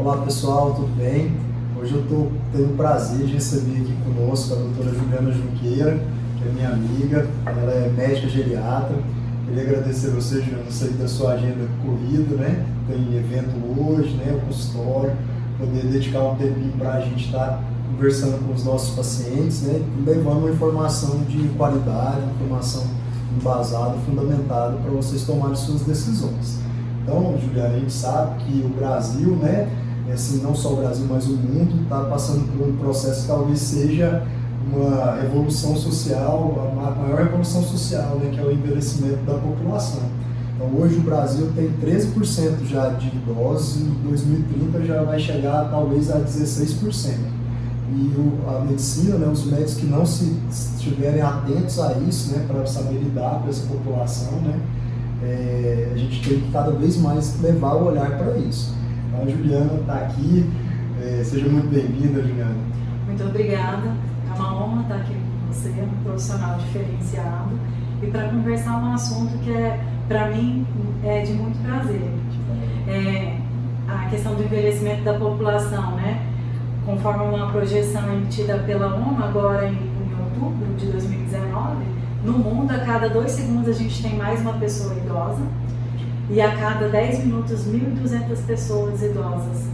Olá pessoal, tudo bem? Hoje eu tenho o prazer de receber aqui conosco a doutora Juliana Junqueira, que é minha amiga, ela é médica geriatra. Queria agradecer a você, Juliana, sei da sua agenda corrida, né? Tem evento hoje, né? O consultório, poder dedicar um tempinho para a gente estar conversando com os nossos pacientes, né? E levando uma informação de qualidade, informação embasada, fundamentada para vocês tomarem suas decisões. Então, Juliana, a gente sabe que o Brasil, né, assim, não só o Brasil, mas o mundo está passando por um processo que talvez seja uma evolução social, a maior evolução social, né, que é o envelhecimento da população. Então, hoje o Brasil tem 13% já de idosos e em 2030 já vai chegar talvez a 16%. E a medicina, né, os médicos que não estiverem atentos a isso, né, para saber lidar com essa população, né, a gente tem que cada vez mais levar o olhar para isso. Então, a Juliana está aqui, seja muito bem-vinda, Juliana. Muito obrigada, é uma honra estar aqui com você, um profissional diferenciado, e para conversar um assunto que para mim, é de muito prazer. A questão do envelhecimento da população, né? Conforme uma projeção emitida pela ONU agora em outubro de 2019, no mundo, a cada 2 segundos a gente tem mais uma pessoa idosa e a cada 10 minutos 1.200 pessoas idosas.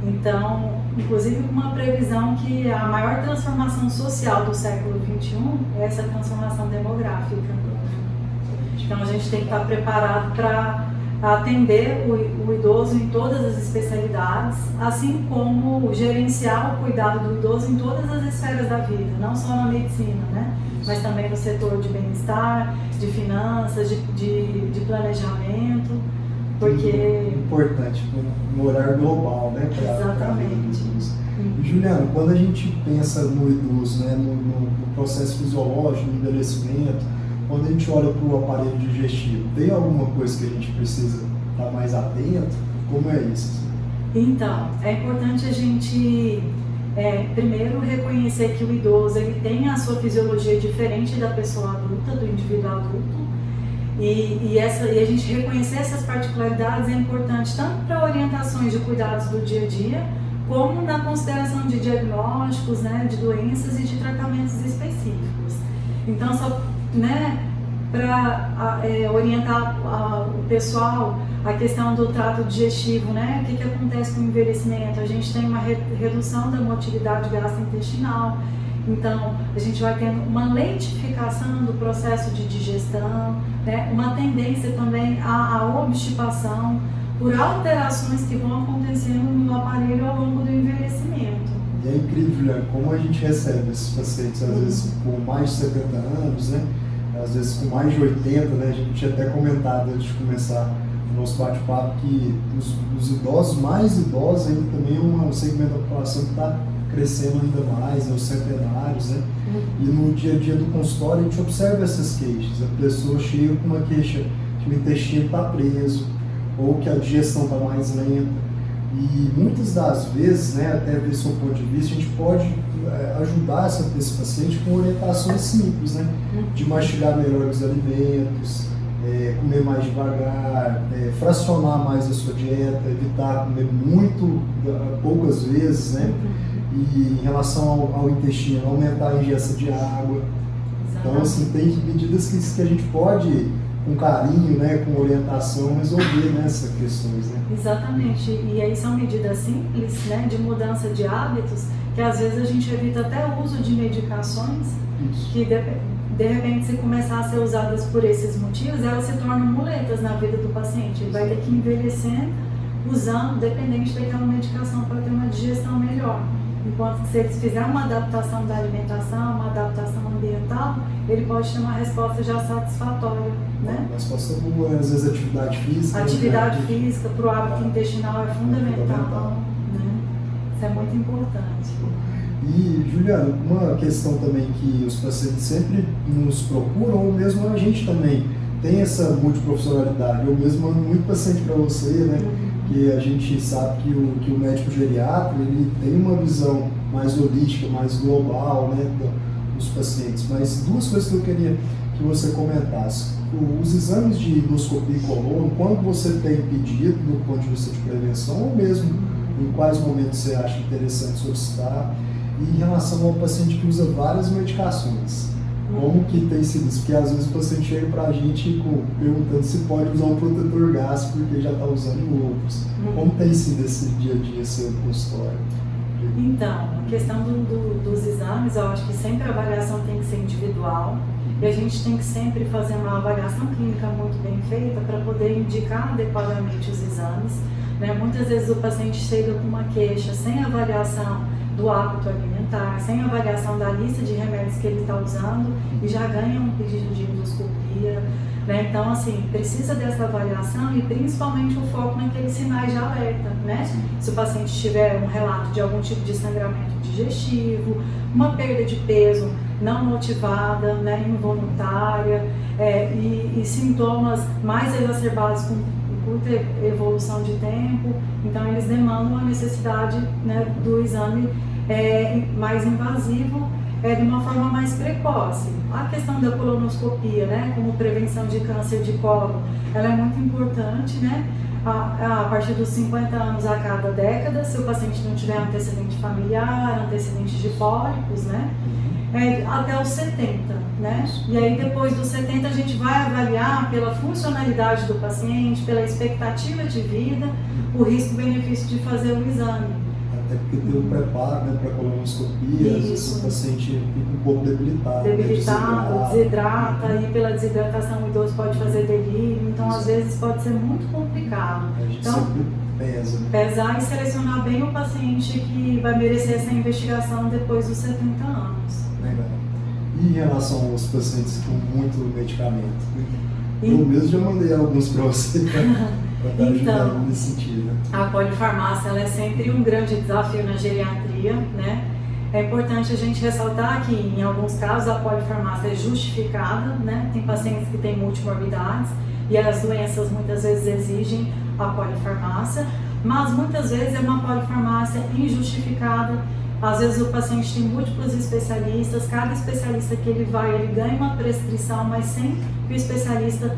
Então, inclusive uma previsão que a maior transformação social do século XXI é essa transformação demográfica. Então a gente tem que estar preparado para atender o idoso em todas as especialidades, assim como gerenciar o cuidado do idoso em todas as esferas da vida, não só na medicina, né? Mas também no setor de bem-estar, de finanças, de planejamento, porque... Importante, no horário global, né? Exatamente. E, Juliana, quando a gente pensa no idoso, né, no processo fisiológico, no envelhecimento, quando a gente olha para o aparelho digestivo, tem alguma coisa que a gente precisa estar mais atento? Como é isso? Então, é importante a gente... primeiro, reconhecer que o idoso ele tem a sua fisiologia diferente da pessoa adulta, do indivíduo adulto, e a gente reconhecer essas particularidades é importante tanto para orientações de cuidados do dia a dia, como na consideração de diagnósticos, né, de doenças e de tratamentos específicos. Então, só, né, para orientar o pessoal, a questão do trato digestivo, né? O que acontece com o envelhecimento? A gente tem uma redução da motilidade gastrointestinal, então a gente vai tendo uma lentificação do processo de digestão, né? Uma tendência também à obstipação por alterações que vão acontecendo no aparelho ao longo do envelhecimento. E é incrível, Juliana, como a gente recebe esses pacientes, às vezes com mais de 70 anos, né? Às vezes com mais de 80, né? A gente tinha até comentado antes de começar o nosso bate-papo que os idosos, mais idosos, ainda também é um segmento da população que está crescendo ainda mais, né? Os centenários, né? E no dia a dia do consultório a gente observa essas queixas. A pessoa chega com uma queixa que o intestino está preso, ou que a digestão está mais lenta. E muitas das vezes, né, até ver seu ponto de vista, a gente pode ajudar esse paciente com orientações simples, né? De mastigar melhor os alimentos, comer mais devagar, fracionar mais a sua dieta, evitar comer muito, poucas vezes, né? E em relação ao intestino, aumentar a ingesta de água. Então, assim, tem medidas que a gente pode, com carinho, né, com orientação, resolver, né, essas questões, né? Exatamente, e aí são medidas simples, né, de mudança de hábitos, que às vezes a gente evita até o uso de medicações, que de repente, se começar a ser usadas por esses motivos, elas se tornam muletas na vida do paciente. Ele vai ter que envelhecer usando, dependente daquela medicação, para ter uma digestão melhor. Enquanto que se ele fizer uma adaptação da alimentação, uma adaptação ambiental, ele pode ter uma resposta já satisfatória, né? Uma resposta boa, às vezes atividade física. Atividade física para o hábito intestinal é fundamental, né? Isso é muito importante. E, Juliana, uma questão também que os pacientes sempre nos procuram, ou mesmo a gente também tem essa multiprofissionalidade. Eu mesmo mando muito paciente para você, né? Que a gente sabe que o médico geriatra, ele tem uma visão mais holística, mais global, né, dos pacientes. Mas duas coisas que eu queria que você comentasse. Os exames de endoscopia e colon, quando você tem pedido, do ponto de vista de prevenção, ou mesmo em quais momentos você acha interessante solicitar. E em relação ao paciente que usa várias medicações, como que tem sido isso? Porque às vezes o paciente chega para a gente perguntando se pode usar um protetor gástrico porque já está usando outros. Como tem sido esse dia a dia seu consultório? Então, a questão dos exames, eu acho que sempre a avaliação tem que ser individual e a gente tem que sempre fazer uma avaliação clínica muito bem feita para poder indicar adequadamente os exames, né? Muitas vezes o paciente chega com uma queixa sem avaliação do hábito alimentar, sem avaliação da lista de remédios que ele está usando e já ganha um pedido de endoscopia, né? Então, assim, precisa dessa avaliação e principalmente o foco naqueles sinais de alerta, né? Se o paciente tiver um relato de algum tipo de sangramento digestivo, uma perda de peso não motivada, né, involuntária, e sintomas mais exacerbados com curta evolução de tempo, então eles demandam a necessidade, né, do exame mais invasivo, de uma forma mais precoce. A questão da colonoscopia, né, como prevenção de câncer de colo, ela é muito importante, né, a partir dos 50 anos a cada década, se o paciente não tiver antecedente familiar, antecedente de pólipos, né, até os 70, né? E aí depois dos 70 a gente vai avaliar pela funcionalidade do paciente, pela expectativa de vida, o risco-benefício de fazer o exame. Até porque tem um preparo, né, para colonoscopia, às vezes o paciente fica um pouco debilitado. Debilitado, desidrata, e pela desidratação o idoso pode fazer delírio, então às vezes pode ser muito complicado. A gente então, sempre pesa. Pesar e selecionar bem o paciente que vai merecer essa investigação depois dos 70 anos. Legal. E em relação aos pacientes com muito medicamento? Eu mesmo já mandei alguns para você para ajudar nesse sentido. A polifarmácia ela é sempre um grande desafio na geriatria, né? É importante a gente ressaltar que em alguns casos a polifarmácia é justificada, né? Tem pacientes que têm multimorbidades e as doenças muitas vezes exigem a polifarmácia, mas muitas vezes é uma polifarmácia injustificada. Às vezes o paciente tem múltiplos especialistas, cada especialista que ele vai, ele ganha uma prescrição, mas sem que o especialista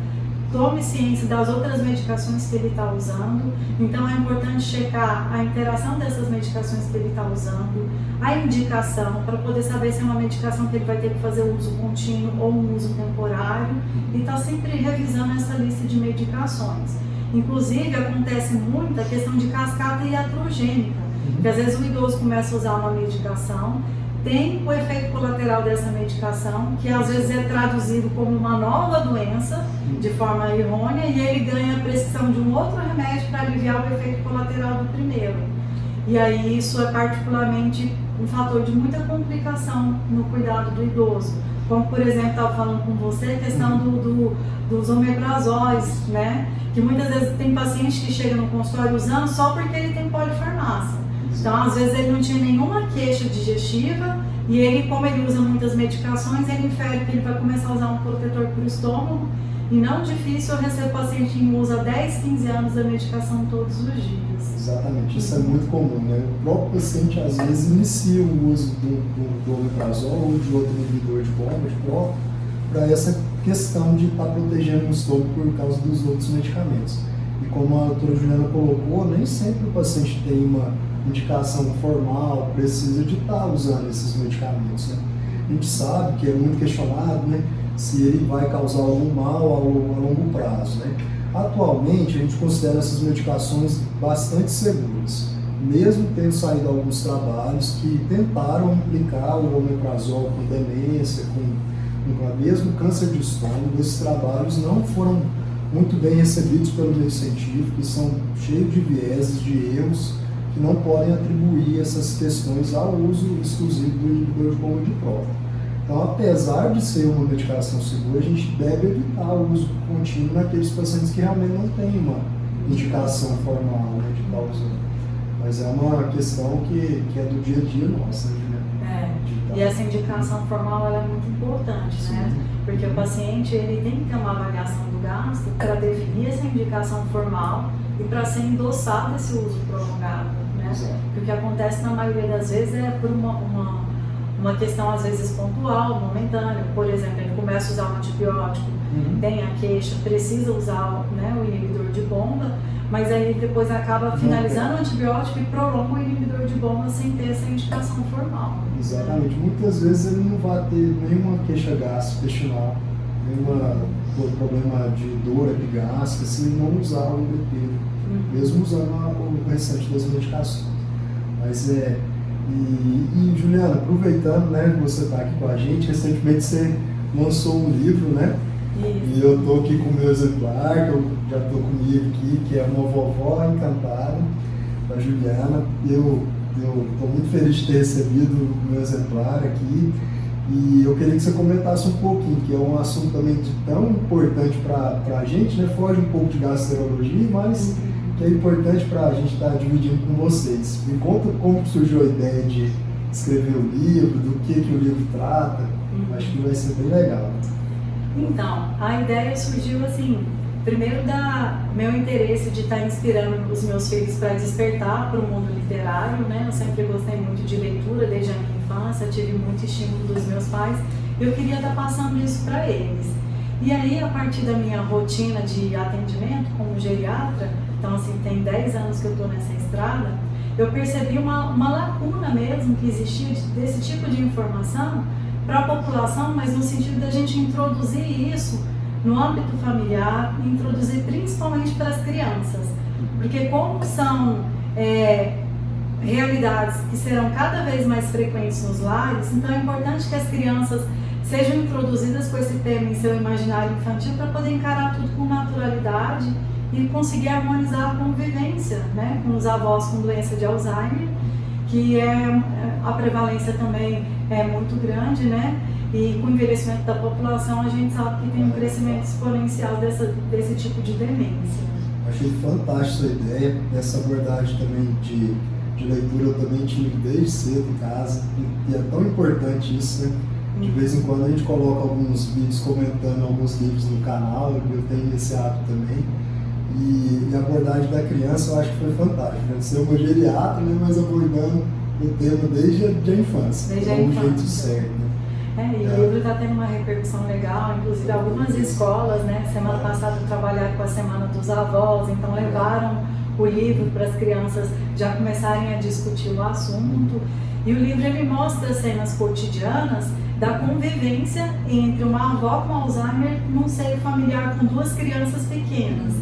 tome ciência das outras medicações que ele está usando. Então é importante checar a interação dessas medicações que ele está usando, a indicação, para poder saber se é uma medicação que ele vai ter que fazer uso contínuo ou um uso temporário, e está sempre revisando essa lista de medicações. Inclusive acontece muito a questão de cascata iatrogênica, que às vezes o idoso começa a usar uma medicação, tem o efeito colateral dessa medicação, que às vezes é traduzido como uma nova doença, de forma errônea, e ele ganha a prescrição de um outro remédio para aliviar o efeito colateral do primeiro. E aí isso é particularmente um fator de muita complicação no cuidado do idoso. Como, por exemplo, estava falando com você, a questão dos omeprazóis, né? Que muitas vezes tem paciente que chega no consultório usando só porque ele tem polifarmácia. Então, às vezes, ele não tinha nenhuma queixa digestiva e ele, como ele usa muitas medicações, ele infere que ele vai começar a usar um protetor para o estômago. E não difícil eu recebo paciente que usa 10, 15 anos da medicação todos os dias. Exatamente, isso é muito comum, né? O próprio paciente, às vezes, inicia o uso do omeprazol ou de outro inibidor de bomba, de próprio, para essa questão de estar protegendo o estômago por causa dos outros medicamentos. E como a doutora Juliana colocou, nem sempre o paciente tem uma indicação formal, precisa de estar usando esses medicamentos, né? A gente sabe que é muito questionado, né, se ele vai causar algum mal a longo prazo, né? Atualmente, a gente considera essas medicações bastante seguras, mesmo tendo saído alguns trabalhos que tentaram implicar o omeprazol com demência, com mesmo câncer de estômago. Esses trabalhos não foram muito bem recebidos pelo meio científico e são cheios de vieses, de erros, que não podem atribuir essas questões ao uso exclusivo do inibidor de bomba de próton. Então, apesar de ser uma medicação segura, a gente deve evitar o uso contínuo naqueles pacientes que realmente não têm uma indicação formal, né, de estar usando. Mas é uma questão que é do dia a dia nossa, né? E essa indicação formal ela é muito importante, né? Porque o paciente ele tem que ter uma avaliação do gasto para definir essa indicação formal e para ser endossado esse uso prolongado, né? Porque o que acontece na maioria das vezes é por uma questão às vezes pontual, momentânea. Por exemplo, ele começa a usar um antibiótico, tem a queixa, precisa usar, né, o inibidor de bomba, mas aí depois acaba finalizando o antibiótico e prolonga o inibidor de bomba sem ter essa indicação formal. Exatamente. Muitas vezes ele não vai ter nenhuma queixa gastrointestinal, nenhum problema de dor epigástrica, se ele não usar o IBP, mesmo usando o restante das medicações. Mas Juliana, aproveitando, né, que você está aqui com a gente, recentemente você lançou um livro, né? Isso. E eu estou aqui com o meu exemplar, que eu já estou comigo aqui, que é uma vovó encantada, da Juliana. Eu estou muito feliz de ter recebido o meu exemplar aqui. E eu queria que você comentasse um pouquinho, que é um assunto também tão importante para a gente, né? Foge um pouco de gastroenterologia, mas que é importante para a gente estar dividindo com vocês. Me conta como surgiu a ideia de escrever o livro, do que o livro trata. Acho que vai ser bem legal. Então, a ideia surgiu assim, primeiro da meu interesse de estar inspirando os meus filhos para despertar para o mundo literário, né? Eu sempre gostei muito de leitura desde a minha infância, tive muito estímulo dos meus pais, eu queria estar passando isso para eles. E aí, a partir da minha rotina de atendimento como geriatra, então assim, tem 10 anos que eu estou nessa estrada, eu percebi uma lacuna mesmo que existia desse tipo de informação para a população, mas no sentido da gente introduzir isso no âmbito familiar e introduzir principalmente para as crianças. Porque como são realidades que serão cada vez mais frequentes nos lares, então é importante que as crianças sejam introduzidas com esse tema em seu imaginário infantil para poder encarar tudo com naturalidade e conseguir harmonizar a convivência, né, com os avós com doença de Alzheimer, que a prevalência também é muito grande, né? E com o envelhecimento da população a gente sabe que tem um crescimento exponencial desse tipo de demência. Achei fantástica a sua ideia, essa abordagem também de leitura eu também tive desde cedo em casa, e é tão importante isso, né? De vez em quando a gente coloca alguns vídeos comentando alguns livros no canal, eu tenho esse hábito também. E a abordagem da criança eu acho que foi fantástica. Deve ser uma geriatra, né, mas abordando o tema desde a infância. Desde a infância. Do jeito certo. Né? E o livro está tendo uma repercussão legal, inclusive algumas escolas, né? Semana passada trabalharam com a Semana dos Avós, então levaram o livro para as crianças já começarem a discutir o assunto. E o livro ele mostra cenas cotidianas da convivência entre uma avó com Alzheimer num seio familiar com 2 crianças pequenas.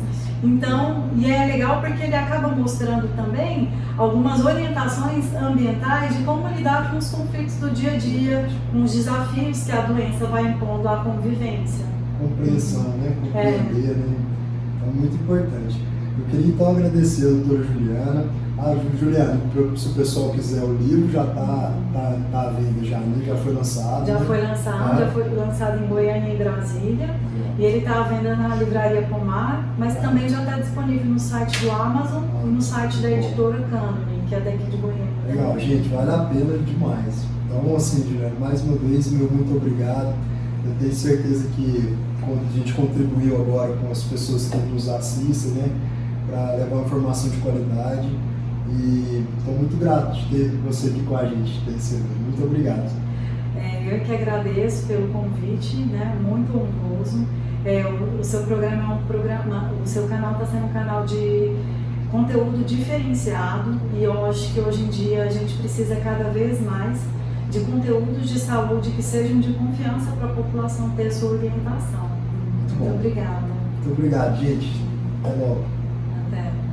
Então, e é legal porque ele acaba mostrando também algumas orientações ambientais de como lidar com os conflitos do dia a dia, com os desafios que a doença vai impondo à convivência. Compreensão, né? Compreender, né? Então, muito importante. Eu queria então agradecer a doutora Juliana. Juliana, se o pessoal quiser o livro, já está à venda já, né? Já foi lançado. Já foi lançado, já foi lançado em Goiânia e Brasília. E ele está à venda na Livraria Pomar, mas também já está disponível no site do Amazon e no site da editora Cânone, que é daqui de Goiânia. Legal, gente, vale a pena demais. Então, assim, Juliana, mais uma vez, meu muito obrigado. Eu tenho certeza que a gente contribuiu agora com as pessoas que nos assistem, né? Para levar informação de qualidade. E estou muito grato de ter você aqui com a gente, muito obrigado. Eu que agradeço pelo convite, né? Muito honroso. O seu programa o seu canal está sendo um canal de conteúdo diferenciado e eu acho que hoje em dia a gente precisa cada vez mais de conteúdos de saúde que sejam de confiança para a população ter sua orientação. Muito obrigada. Muito obrigado, gente. Até logo. Até.